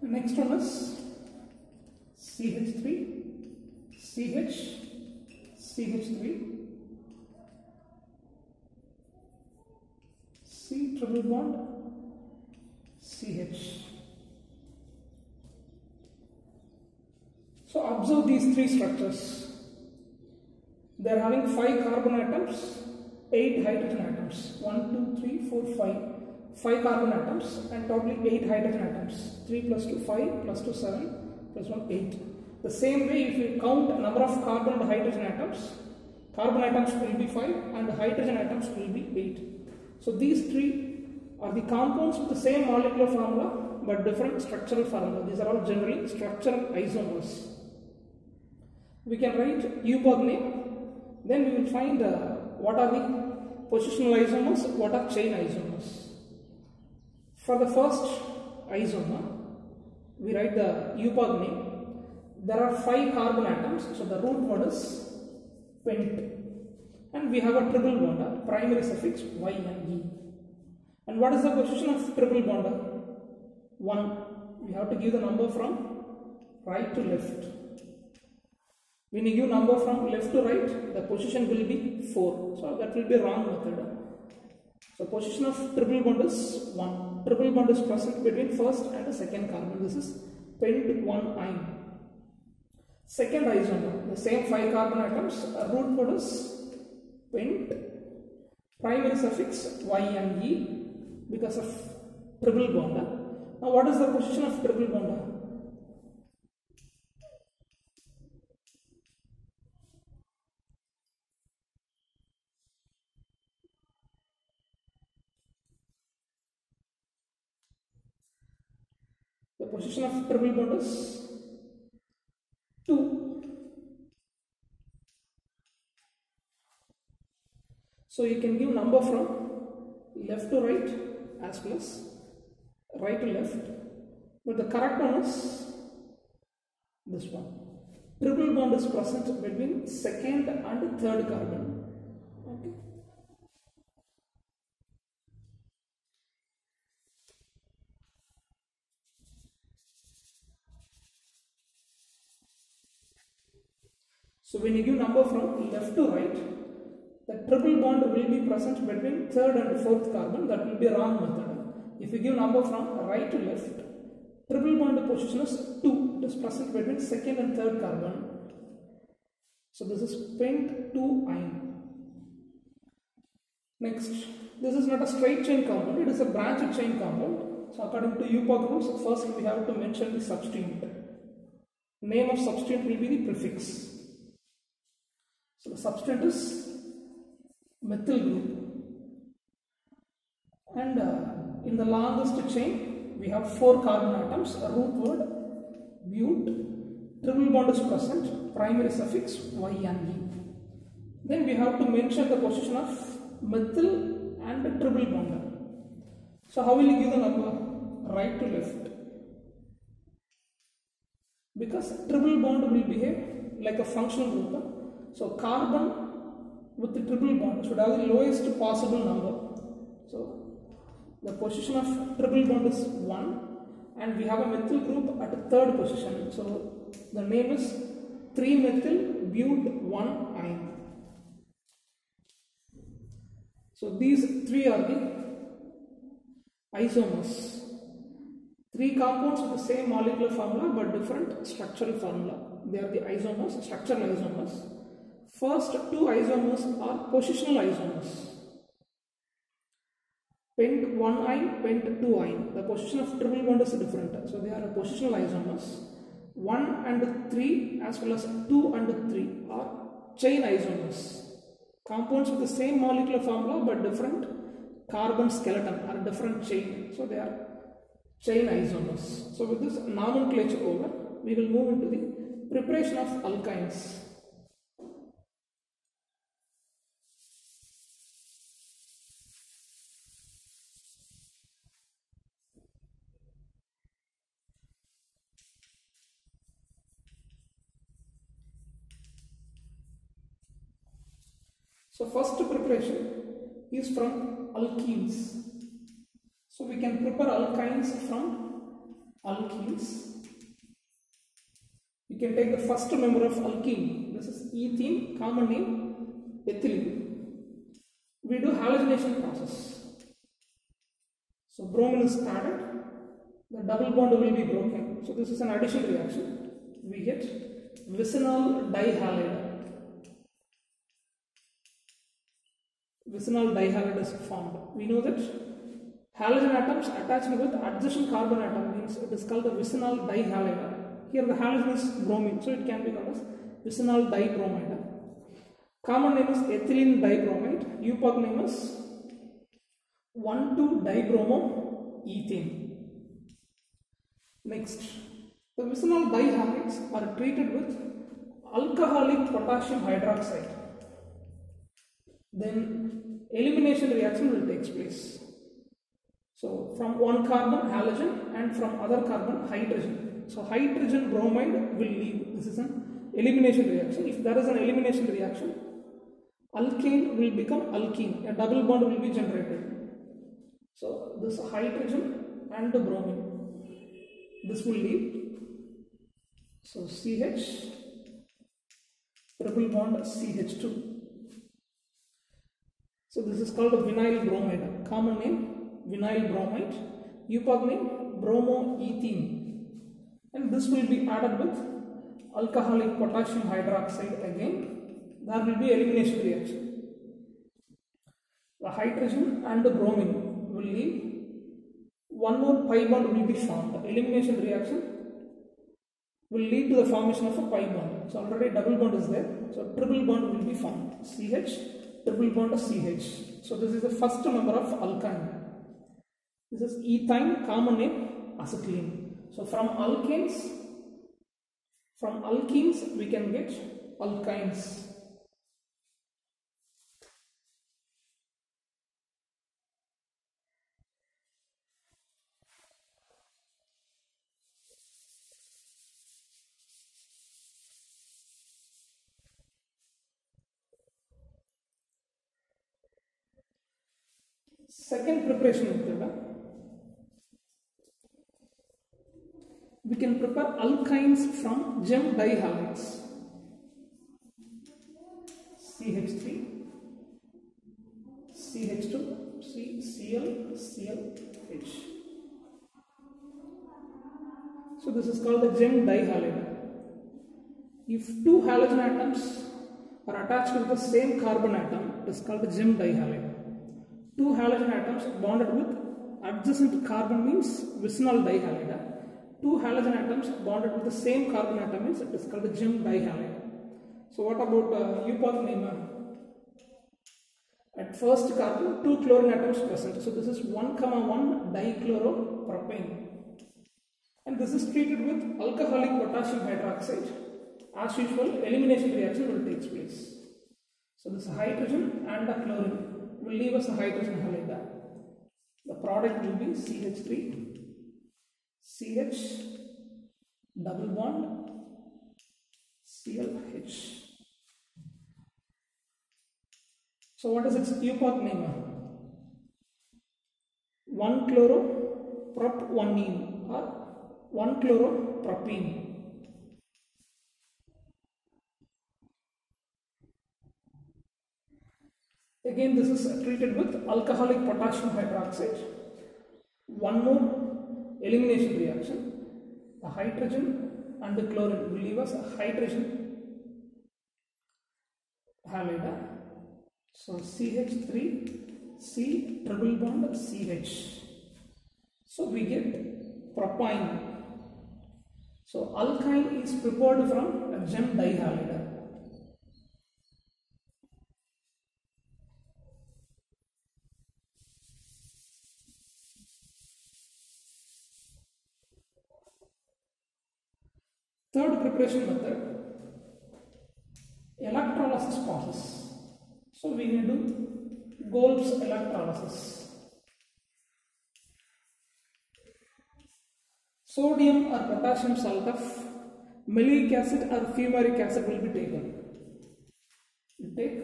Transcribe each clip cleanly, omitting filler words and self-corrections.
Next one is CH3, CH, CH3, C triple bond, CH. So observe these three structures. They are having 5 carbon atoms, 8 hydrogen atoms. 1, 2, 3, 4, 5. 5 carbon atoms and totally 8 hydrogen atoms. 3 plus 2, 5, plus 2, 7, plus 1, 8. The same way, if you count number of carbon and hydrogen atoms will be 5 and hydrogen atoms will be 8. So these three are the compounds with the same molecular formula but different structural formula. These are all generally structural isomers. We can write U-Berg name, then we will find what are the positional isomers, what are chain isomers. For the first isomer, we write the U-Berg name. There are 5 carbon atoms, so the root word is pent. And we have a triple bond, primary suffix Y and E. And what is the position of triple bond? 1. We have to give the number from right to left. When you give number from left to right, the position will be 4. So that will be wrong method. So position of triple bond is 1. Triple bond is present between first and the second carbon. This is pent 1 ine. Second isomer, the same 5 carbon atoms, root word is pent, primary suffix Y and E because of triple bond. Now what is the position of triple bond? The position of triple bond is 2. So you can give number from left to right as well as right to left, but the correct one is this one. Triple bond is present between second and third carbon. Okay. So when you give number from left to right, the triple bond will be present between third and fourth carbon. That will be a wrong method. If you give number from right to left, triple bond position is 2. It is present between second and third carbon. So this is pent 2 ine. Next, this is not a straight chain compound. It is a branched chain compound. So according to U-Berg rules, first we have to mention the substituent. Name of substituent will be the prefix. So the substituent is methyl group. And in the longest chain, we have 4 carbon atoms, a root word, but, triple bond is present, primary suffix Y and E. Then we have to mention the position of methyl and triple bond. So how will you give the number? Right to left. Because triple bond will behave like a functional group. So carbon with the triple bond should have the lowest possible number. So the position of triple bond is 1 and we have a methyl group at the third position. So the name is 3-methyl-but-1-ine. So these 3 are the isomers. 3 compounds with the same molecular formula but different structural formula. They are the isomers, structural isomers. First 2 isomers are positional isomers. Pent 1 ine, pent 2 ine. The position of triple bond is different. So they are positional isomers. 1 and 3 as well as 2 and 3 are chain isomers. Compounds with the same molecular formula but different carbon skeleton or different chain. So they are chain isomers. So with this nomenclature over, we will move into the preparation of alkynes. So first preparation is from alkenes. So we can prepare alkynes from alkenes. You can take the first member of alkene. This is ethene, common name ethylene. We do halogenation process. So bromine is added, the double bond will be broken. So this is an addition reaction. We get vicinal dihalide. Vicinal dihalide is formed. We know that halogen atoms attached with adjacent carbon atom means it is called the vicinal dihalide. Here the halogen is bromine, so it can be called as vicinal dibromide. Common name is ethylene dibromide. UPOC name is 1,2-dibromoethane. Next, the vicinal dihalides are treated with alcoholic potassium hydroxide. Then elimination reaction will take place. So from one carbon halogen and from other carbon hydrogen. So hydrogen bromide will leave. This is an elimination reaction. If there is an elimination reaction, alkane will become alkene. A double bond will be generated. So this hydrogen and the bromine, this will leave. So CH, triple bond CH2. So this is called a vinyl bromide. Common name vinyl bromide. UPOC name bromoethene. And this will be added with alcoholic potassium hydroxide again. There will be elimination reaction. The hydrogen and the bromine will leave. One more pi bond will be formed. The elimination reaction will lead to the formation of a pi bond. So already double bond is there. So triple bond will be formed. CH, triple bond CH. So this is the first member of alkyne. This is ethyne, common name acetylene. So from alkenes we can get alkynes. Second preparation method, we can prepare alkynes from gem dihalides. CH3, CH2, Cl, ClH. So this is called the gem dihalide. If two halogen atoms are attached with the same carbon atom, it is called the gem dihalide. Two halogen atoms bonded with adjacent carbon means vicinal dihalide. Two halogen atoms bonded with the same carbon atom means it is called the gem dihalide. So what about UPOC name? At first carbon, two chlorine atoms present. So this is 1,1 dichloropropane. And this is treated with alcoholic potassium hydroxide. As usual, elimination reaction will take place. So this hydrogen and the chlorine will leave us a hydrogen halide. The product will be CH3, CH, double bond, ClH. So what is its UPOC name? 1-chloroprop-1-ene or 1-chloropropene. Again, this is treated with alcoholic potassium hydroxide. One more elimination reaction. The hydrogen and the chlorine will leave us a hydrogen halide. So CH3, C triple bond CH. So we get propyne. So alkyne is prepared from a gem dihalide. Third preparation method, electrolysis process. So we will do Golb's electrolysis. Sodium or potassium salt of maleic acid or fumaric acid will be taken. We take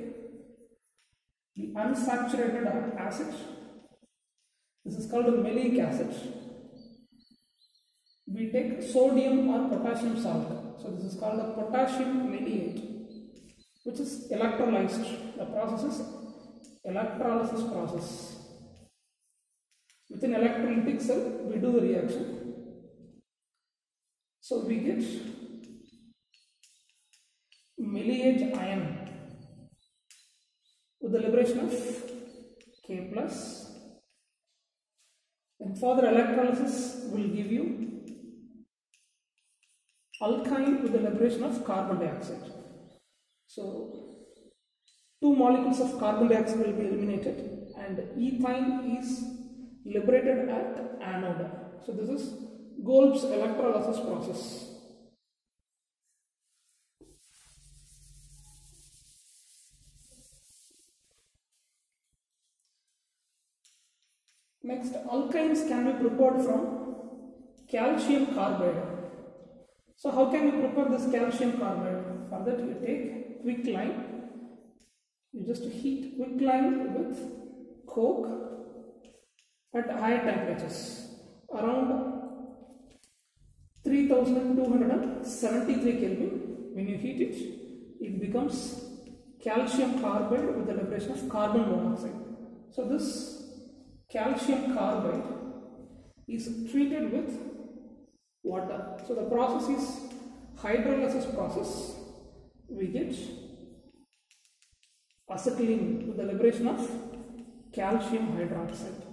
the unsaturated acid. This is called maleic acid. we take sodium or potassium salt. So this is called the potassium meliate, which is electrolyzed. The process is electrolysis process. Within electrolytic cell, we do the reaction. So we get meliate ion with the liberation of K plus. And further electrolysis will give you alkyne with the liberation of carbon dioxide. So two molecules of carbon dioxide will be eliminated and ethine is liberated at anode. So this is Golb's electrolysis process. Next, alkynes can be prepared from calcium carbide. So how can you prepare this calcium carbide? For that you take quicklime. You just heat quicklime with coke at higher temperatures, around 3273 Kelvin. When you heat it, it becomes calcium carbide with the liberation of carbon monoxide. So this calcium carbide is treated with water. So the process is hydrolysis process. We get acetylene with the liberation of calcium hydroxide.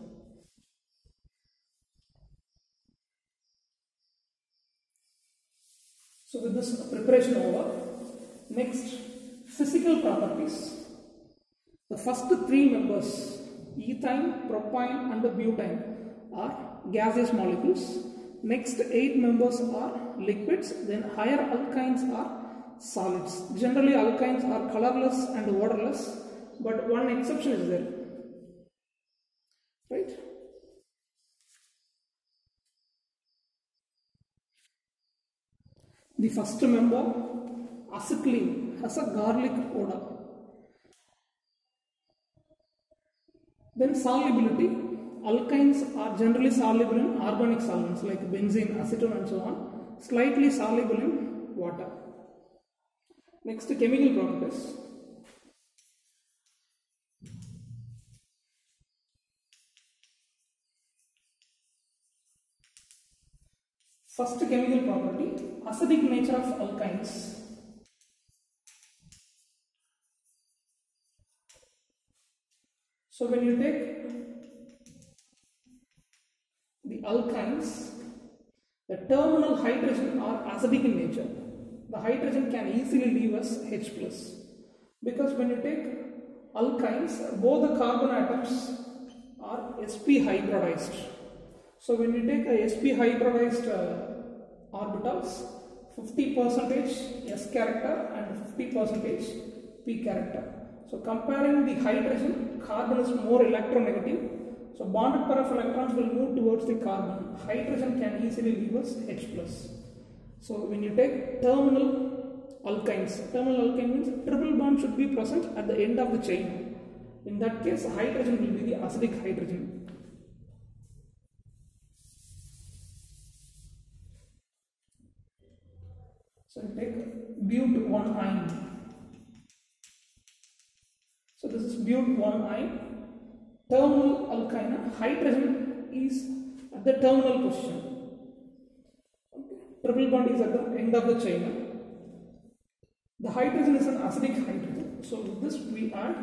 So with this preparation over, next physical properties. The first three members, ethine, propyne and butane, are gaseous molecules. Next 8 members are liquids, then higher alkynes are solids. Generally alkynes are colorless and odorless, but one exception is there, right? The first member, acetylene, has a garlic odor. Then solubility, alkynes are generally soluble in organic solvents like benzene, acetone and so on, slightly soluble in water. Next, chemical properties. First chemical property, acidic nature of alkynes. So when you take the alkynes, the terminal hydrogen are acidic in nature. The hydrogen can easily leave us H+, because when you take alkynes, both the carbon atoms are sp hybridized. So when you take a sp hybridized orbitals, 50% S character and 50% P character. So comparing the hydrogen, carbon is more electronegative. So bonded pair of electrons will move towards the carbon. Hydrogen can easily leave us H+. So when you take terminal alkynes, terminal alkyne means triple bond should be present at the end of the chain. In that case, hydrogen will be the acidic hydrogen. So you take but1-ine. So this is but1-ine. Terminal alkyne, hydrogen is at the terminal position. Okay. Triple bond is at the end of the chain. The hydrogen is an acidic hydrogen. So with this we add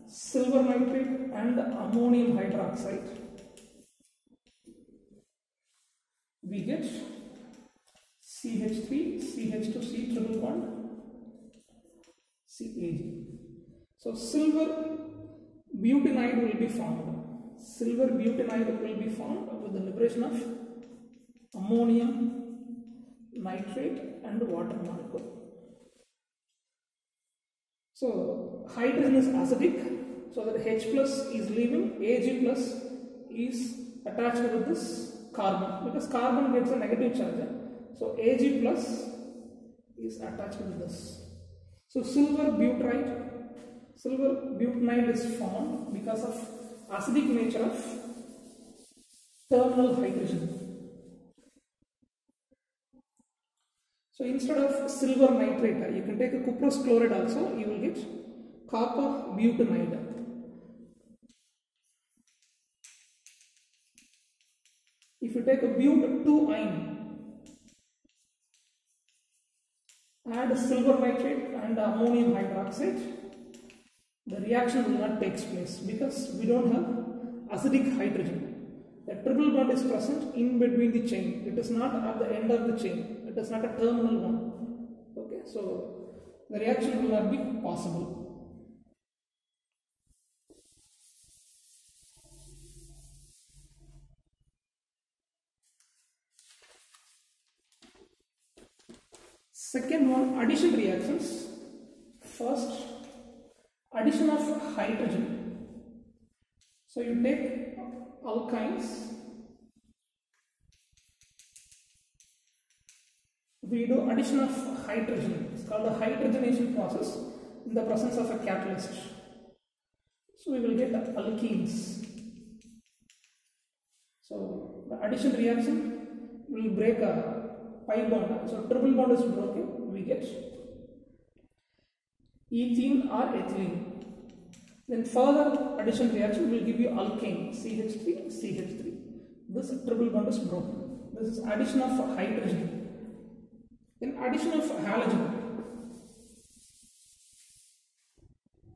silver nitrate and ammonium hydroxide. We get CH3, CH2C triple bond, CAG. So silver butenide will be formed. Silver butenide will be formed with the liberation of ammonium nitrate and water molecule. So hydrogen is acidic, so that H plus is leaving, Ag plus is attached with this carbon, because carbon gets a negative charge. So Ag plus is attached with this. So silver butenide is formed because of acidic nature of terminal hydrogen. So instead of silver nitrate, you can take a cuprous chloride also, you will get copper butanide. If you take a but2-ine, add silver nitrate and ammonium hydroxide, the reaction will not take place because we don't have acidic hydrogen. The triple bond is present in between the chain. It is not at the end of the chain. It is not a terminal one. Okay, so the reaction will not be possible. Second one, addition reactions. First, addition of hydrogen. So you take alkynes. We do addition of hydrogen. It's called a hydrogenation process in the presence of a catalyst. So we will get alkenes. So the addition reaction will break a pi bond. So triple bond is broken. We get ethene or ethylene. Then further addition reaction will give you alkane, CH3, CH3. This triple bond is broken. This is addition of hydrogen. Then addition of halogen.